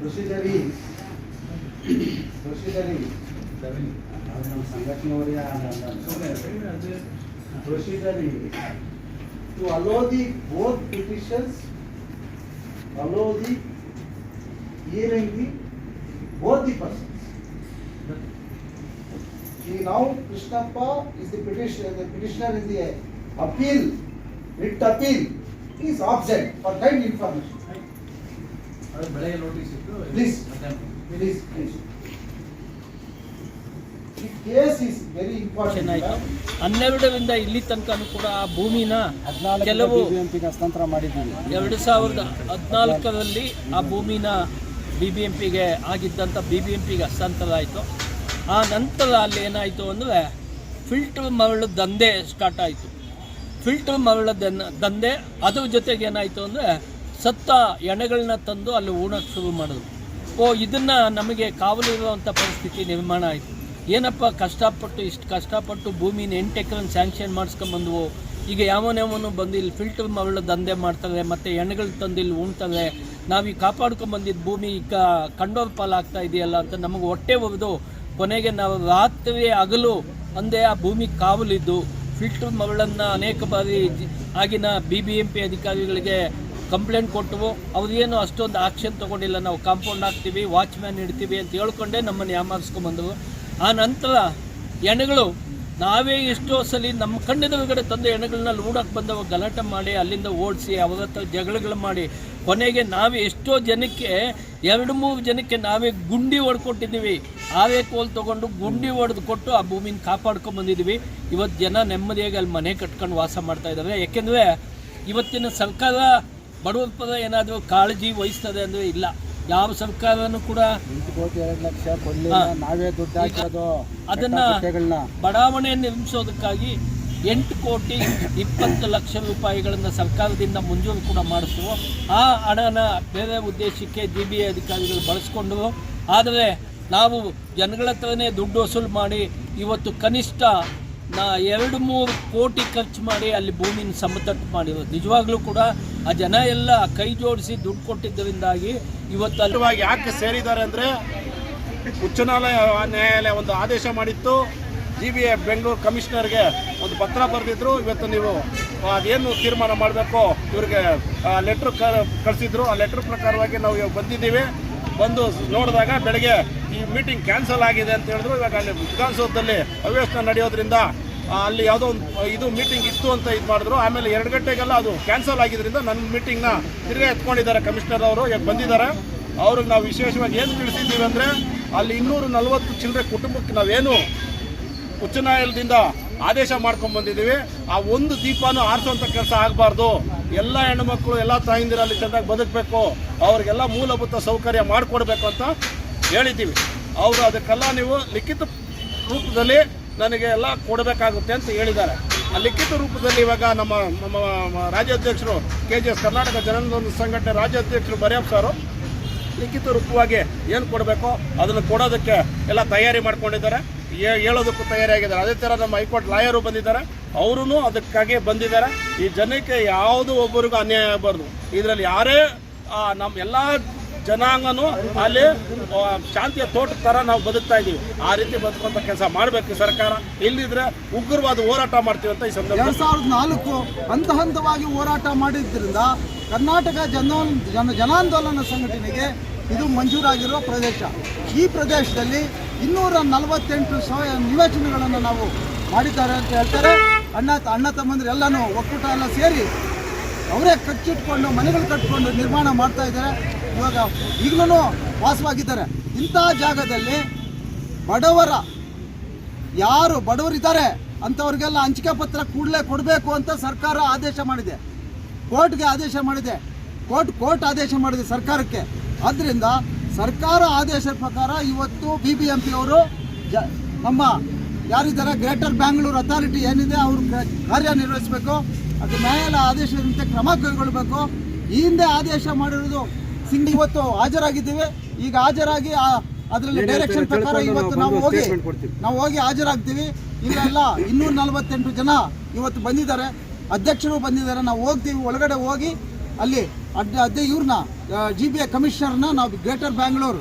Procedure is to allow the both petitions, allow the hearing the both the persons. Now Krishnappa is the petitioner in the appeal, writ appeal is absent for kind information. Please. The case is very important. 12ರಿಂದ ಇಲ್ಲಿ ತನಕನೂ ಕೂಡ ಆ ಭೂಮಿನ ಕೆಲವು ಹಸ್ತಾಂತರ ಮಾಡಿದ್ದೀವಿ. 2014ರಲ್ಲಿ ಆ ಭೂಮಿನ BBMPಗೆ ಆಗಿದ್ದಂಥ BBMPಗೆ ಹಸ್ತಾಂತರ ಆಯಿತು. ಆ ನಂತರ ಅಲ್ಲಿ ಏನಾಯಿತು ಅಂದರೆ ಫಿಲ್ಟರ್ ಮರಳು ದಂಧೆ ಸ್ಟಾರ್ಟ್ ಆಯಿತು. ಫಿಲ್ಟರ್ ಮರಳು ದಂಧೆ ಅದ್ರ ಜೊತೆಗೆ ಏನಾಯಿತು ಅಂದರೆ ಸತ್ತ ಎಣೆಗಳನ್ನ ತಂದು ಅಲ್ಲಿ ಉಣಕ್ಕೆ ಶುರು ಮಾಡಿದ್ರು. ಇದನ್ನು ನಮಗೆ ಕಾವಲಿರುವಂಥ ಪರಿಸ್ಥಿತಿ ನಿರ್ಮಾಣ ಆಯಿತು. ಏನಪ್ಪ ಇಷ್ಟು ಕಷ್ಟಪಟ್ಟು ಭೂಮಿನ 8 ಎಕರೆ ಸ್ಯಾಂಕ್ಷನ್ ಮಾಡಿಸ್ಕೊಂಬಂದವು. ಈಗ ಯಾವನೂ ಬಂದು ಇಲ್ಲಿ ಫಿಲ್ಟರ್ ಮರಳು ದಂಧೆ ಮಾಡ್ತಾರೆ ಮತ್ತು ಎಣ್ಣೆಗಳು ತಂದು ಇಲ್ಲಿ ಉಣ್ತಾರೆ. ನಾವೀಗ ಕಾಪಾಡ್ಕೊಂಬಂದಿದ್ದ ಭೂಮಿ ಈಗ ಕಂಡೋರ್ ಪಾಲಾಗ್ತಾ ಇದೆಯಲ್ಲ ಅಂತ ನಮಗೆ ಹೊಟ್ಟೆ ಒಗೆದು ಕೊನೆಗೆ ನಾವು ರಾತ್ರಿ ಹಗಲು ಅಂದೇ ಆ ಭೂಮಿ ಕಾವಲಿದ್ದು ಫಿಲ್ಟರ್ ಮರಳನ್ನು ಅನೇಕ ಬಾರಿ ಆಗಿನ BBMP ಅಧಿಕಾರಿಗಳಿಗೆ ಕಂಪ್ಲೇಂಟ್ ಕೊಟ್ಟವು. ಅವ್ರಿಗೇನು ಅಷ್ಟೊಂದು ಆಕ್ಷನ್ ತೊಗೊಂಡಿಲ್ಲ. ನಾವು ಕಾಂಪೌಂಡ್ ಹಾಕ್ತೀವಿ, ವಾಚ್ಮ್ಯಾನ್ ಇಡ್ತೀವಿ ಅಂತ ಹೇಳ್ಕೊಂಡೇ ನಮ್ಮನ್ನು ಯಾಮಾರಿಸ್ಕೊಂಬಂದವು. ಆ ನಂತರ ಎಣ್ಣೆಗಳು ನಾವೇ ಎಷ್ಟೋ ಸಲ ನಮ್ಮ ಕಣ್ಣೆದುರುಗಡೆ ತಂದು ಎಣ್ಣೆಗಳನ್ನ ಲೂಡಕ್ಕೆ ಬಂದವ ಗಲಾಟೆ ಮಾಡಿ ಅಲ್ಲಿಂದ ಓಡಿಸಿ ಅವರ ಹತ್ರ ಜಗಳಗಳು ಮಾಡಿ ಕೊನೆಗೆ ನಾವೇ ಎಷ್ಟೋ ಜನಕ್ಕೆ 2-3 ಜನಕ್ಕೆ ನಾವೇ ಗುಂಡಿ ಹೊಡ್ಕೊಟ್ಟಿದ್ದೀವಿ. ಆವೇ ಕೋಲ್ ತೊಗೊಂಡು ಗುಂಡಿ ಹೊಡೆದು ಕೊಟ್ಟು ಆ ಭೂಮಿನ ಕಾಪಾಡ್ಕೊಂಬಂದಿದ್ದೀವಿ. ಇವತ್ತು ಜನ ನೆಮ್ಮದಿಯಾಗಿ ಅಲ್ಲಿ ಮನೆ ಕಟ್ಕೊಂಡು ವಾಸ ಮಾಡ್ತಾ ಇದ್ದಾರೆ. ಯಾಕೆಂದರೆ ಇವತ್ತಿನ ಸರ್ಕಾರ ಬಡವರ ಪರ ಏನಾದರೂ ಕಾಳಜಿ ವಹಿಸ್ತದೆ ಅಂದರೆ ಇಲ್ಲ. ಯಾವ ಸರ್ಕಾರನೂ ಕೂಡ 2 ಲಕ್ಷ ನಾವೇ ದುಡ್ಡು ಹಾಕೋದು ಅದನ್ನು ಬಡಾವಣೆ ನಿರ್ಮಿಸೋದಕ್ಕಾಗಿ 8,20 ಲಕ್ಷ ರೂಪಾಯಿಗಳನ್ನು ಸರ್ಕಾರದಿಂದ ಮಂಜೂರು ಕೂಡ ಮಾಡಿಸುವ ಆ ಹಣನ ಬೇರೆ ಉದ್ದೇಶಕ್ಕೆ GBA ಅಧಿಕಾರಿಗಳು ಬಳಸ್ಕೊಂಡರು. ಆದರೆ ನಾವು ಜನಗಳ ಹತ್ರನೇ ದುಡ್ಡು ವಸೂಲು ಮಾಡಿ ಇವತ್ತು ಕನಿಷ್ಠ 2-3 ಕೋಟಿ ಖರ್ಚು ಮಾಡಿ ಅಲ್ಲಿ ಭೂಮಿನ ಸಮತಟ್ಟು ಮಾಡಿರೋದು. ನಿಜವಾಗ್ಲೂ ಕೂಡ ಆ ಜನ ಎಲ್ಲ ಕೈ ಜೋಡಿಸಿ ದುಡ್ಡು ಕೊಟ್ಟಿದ್ದರಿಂದಾಗಿ ಇವತ್ತು ಅಲ್ಲಿ ಯಾಕೆ ಸೇರಿದ್ದಾರೆ ಅಂದರೆ ಉಚ್ಚ ನ್ಯಾಯಾಲಯ ಒಂದು ಆದೇಶ ಮಾಡಿತ್ತು. GBA ಬೆಂಗಳೂರು ಕಮಿಷನರ್ಗೆ ಒಂದು ಪತ್ರ ಬರೆದಿದ್ರು. ಇವತ್ತು ನೀವು ಅದೇನು ತೀರ್ಮಾನ ಮಾಡಬೇಕು ಇವ್ರಿಗೆ ಲೆಟ್ರ್ ಕಳಿಸಿದ್ರು. ಆ ಲೆಟ್ರ್ ಪ್ರಕಾರವಾಗಿ ನಾವು ಇವಾಗ ಬಂದಿದ್ದೀವಿ. ಬಂದು ನೋಡಿದಾಗ ಬೆಳಗ್ಗೆ ಈ ಮೀಟಿಂಗ್ ಕ್ಯಾನ್ಸಲ್ ಆಗಿದೆ ಅಂತ ಹೇಳಿದ್ರು. ಇವಾಗ ಅಲ್ಲಿ ವಿಧಾನಸೌಧದಲ್ಲಿ ಅವ್ಯವಸ್ಥೆ ನಡೆಯೋದ್ರಿಂದ ಅಲ್ಲಿ ಯಾವುದೋ ಒಂದು ಇದು ಮೀಟಿಂಗ್ ಇತ್ತು ಅಂತ ಇದು ಮಾಡಿದ್ರು. ಆಮೇಲೆ 2 ಗಂಟೆಗೆಲ್ಲ ಅದು ಕ್ಯಾನ್ಸಲ್ ಆಗಿದ್ದರಿಂದ ನನ್ನ ಮೀಟಿಂಗ್ನ ತಿರುಗಿ ಎತ್ಕೊಂಡಿದ್ದಾರೆ ಕಮಿಷನರ್ ಅವರು. ಈಗ ಬಂದಿದ್ದಾರೆ. ಅವ್ರಿಗೆ ನಾವು ವಿಶೇಷವಾಗಿ ಏನು ತಿಳಿಸಿದ್ದೀವಿ ಅಂದರೆ ಅಲ್ಲಿ 240 ಚಿಲ್ಲರೆ ಕುಟುಂಬಕ್ಕೆ ನಾವೇನು ಉಚ್ಚ ನ್ಯಾಯಾಲಯದಿಂದ ಆದೇಶ ಮಾಡ್ಕೊಂಡು ಬಂದಿದ್ದೀವಿ. ಆ ಒಂದು ದೀಪನೂ ಆರಿಸುವಂಥ ಕೆಲಸ ಆಗಬಾರ್ದು. ಎಲ್ಲ ಹೆಣ್ಣುಮಕ್ಕಳು ಎಲ್ಲ ತಾಯಿಂದಿರಲ್ಲಿ ಚೆಂದಾಗಿ ಬದುಕಬೇಕು, ಅವ್ರಿಗೆಲ್ಲ ಮೂಲಭೂತ ಸೌಕರ್ಯ ಮಾಡಿಕೊಡ್ಬೇಕು ಅಂತ ಹೇಳಿದ್ದೀವಿ. ಅವರು ಅದಕ್ಕೆಲ್ಲ ನೀವು ಲಿಖಿತ ರೂಪದಲ್ಲಿ ನನಗೆ ಎಲ್ಲ ಕೊಡಬೇಕಾಗುತ್ತೆ ಅಂತ ಹೇಳಿದ್ದಾರೆ. ಆ ಲಿಖಿತ ರೂಪದಲ್ಲಿ ಇವಾಗ ನಮ್ಮ ರಾಜ್ಯಾಧ್ಯಕ್ಷರು KGS ಕರ್ನಾಟಕ ಜನಾಂದೋಲನ ಸಂಘಟನೆ ರಾಜ್ಯಾಧ್ಯಕ್ಷರು ಬರೆಯಪ್ಪ ಸಾರು ಲಿಖಿತ ರೂಪವಾಗಿ ಏನು ಕೊಡಬೇಕು ಅದನ್ನು ಕೊಡೋದಕ್ಕೆ ಎಲ್ಲ ತಯಾರಿ ಮಾಡ್ಕೊಂಡಿದ್ದಾರೆ. ಹೇಳೋದಕ್ಕೂ ತಯಾರಿಯಾಗಿದ್ದಾರೆ. ಅದೇ ಥರ ನಮ್ಮ ಹೈಕೋರ್ಟ್ ಲಾಯರು ಬಂದಿದ್ದಾರೆ. ಅವರೂ ಅದಕ್ಕಾಗಿ ಬಂದಿದ್ದಾರೆ. ಈ ಜನಕ್ಕೆ ಯಾವುದೂ ಒಬ್ಬರಿಗೂ ಅನ್ಯಾಯ ಆಗಬಾರ್ದು. ಇದರಲ್ಲಿ ಯಾರೇ ನಮ್ಮ ಎಲ್ಲ ಜನಾಂಗನೂ ಅಲ್ಲಿ ಶಾಂತಿಯ ತೋಟದ ಥರ ನಾವು ಬದುಕ್ತಾ ಇದ್ದೀವಿ. ಆ ರೀತಿ ಬದುಕುವಂಥ ಕೆಲಸ ಮಾಡಬೇಕು ಸರ್ಕಾರ. ಇಲ್ಲಿದ್ರೆ ಉಗ್ರವಾದ ಹೋರಾಟ ಮಾಡ್ತೀವಿ ಅಂತ ಈ ಸಂದರ್ಭ 2004 ಹಂತವಾಗಿ ಹೋರಾಟ ಮಾಡಿದ್ದರಿಂದ ಕರ್ನಾಟಕ ಜನಾಂದೋಲನ ಸಂಘಟನೆಗೆ ಇದು ಮಂಜೂರಾಗಿರುವ ಪ್ರದೇಶ. ಈ ಪ್ರದೇಶದಲ್ಲಿ 248 ನಿವೇಶನಗಳನ್ನು ನಾವು ಮಾಡಿದ್ದಾರೆ ಅಂತ ಹೇಳ್ತಾರೆ. ಅಣ್ಣ ತಮ್ಮಂದ್ರೆ ಎಲ್ಲನೂ ಒಕ್ಕೂಟ ಎಲ್ಲ ಸೇರಿ ಅವರೇ ಕಚ್ಚಿಟ್ಕೊಂಡು ಮನೆಗಳು ಕಟ್ಕೊಂಡು ನಿರ್ಮಾಣ ಮಾಡ್ತಾ ಇದ್ದಾರೆ. ಇವಾಗ ಈಗಲೂ ವಾಸವಾಗಿದ್ದಾರೆ. ಇಂಥ ಜಾಗದಲ್ಲಿ ಯಾರು ಬಡವರಿದ್ದಾರೆ ಅಂಥವ್ರಿಗೆಲ್ಲ ಹಂಚಿಕೆ ಪತ್ರ ಕೂಡಲೇ ಕೊಡಬೇಕು ಅಂತ ಸರ್ಕಾರ ಆದೇಶ ಮಾಡಿದೆ. ಕೋರ್ಟ್ಗೆ ಆದೇಶ ಮಾಡಿದೆ. ಕೋರ್ಟ್ ಆದೇಶ ಮಾಡಿದೆ ಸರ್ಕಾರಕ್ಕೆ. ಆದ್ದರಿಂದ ಸರ್ಕಾರ ಆದೇಶದ ಪ್ರಕಾರ ಇವತ್ತು BBMP ಅವರು ನಮ್ಮ ಯಾರಿದ್ದಾರೆ ಗ್ರೇಟರ್ ಬ್ಯಾಂಗ್ಳೂರು ಅಥಾರಿಟಿ ಏನಿದೆ ಅವರು ಕಾರ್ಯನಿರ್ವಹಿಸಬೇಕು. ಅದು ನ್ಯಾಯಾಲಯ ಆದೇಶದಂತೆ ಕ್ರಮ ಕೈಗೊಳ್ಳಬೇಕು. ಈ ಹಿಂದೆ ಆದೇಶ ಮಾಡಿರೋದು ಇವತ್ತು ಹಾಜರಾಗಿದ್ದೀವಿ. ಈಗ ಹಾಜರಾಗಿ ಅದರಲ್ಲಿ ಡೈರೆಕ್ಷನ್ ಪ್ರಕಾರ ಇವತ್ತು ನಾವು ಹೋಗಿ ಹಾಜರಾಗ್ತೀವಿ. ಇಲ್ಲೆಲ್ಲ 248 ಜನ ಇವತ್ತು ಬಂದಿದ್ದಾರೆ. ಅಧ್ಯಕ್ಷರು ಬಂದಿದ್ದಾರೆ. ನಾವು ಹೋಗ್ತೀವಿ, ಒಳಗಡೆ ಹೋಗಿ ಅಲ್ಲಿ ಇವ್ರನ್ನ GBA ಕಮಿಷನರ್ನ ನಾವು ಗ್ರೇಟರ್ ಬ್ಯಾಂಗ್ಳೂರ್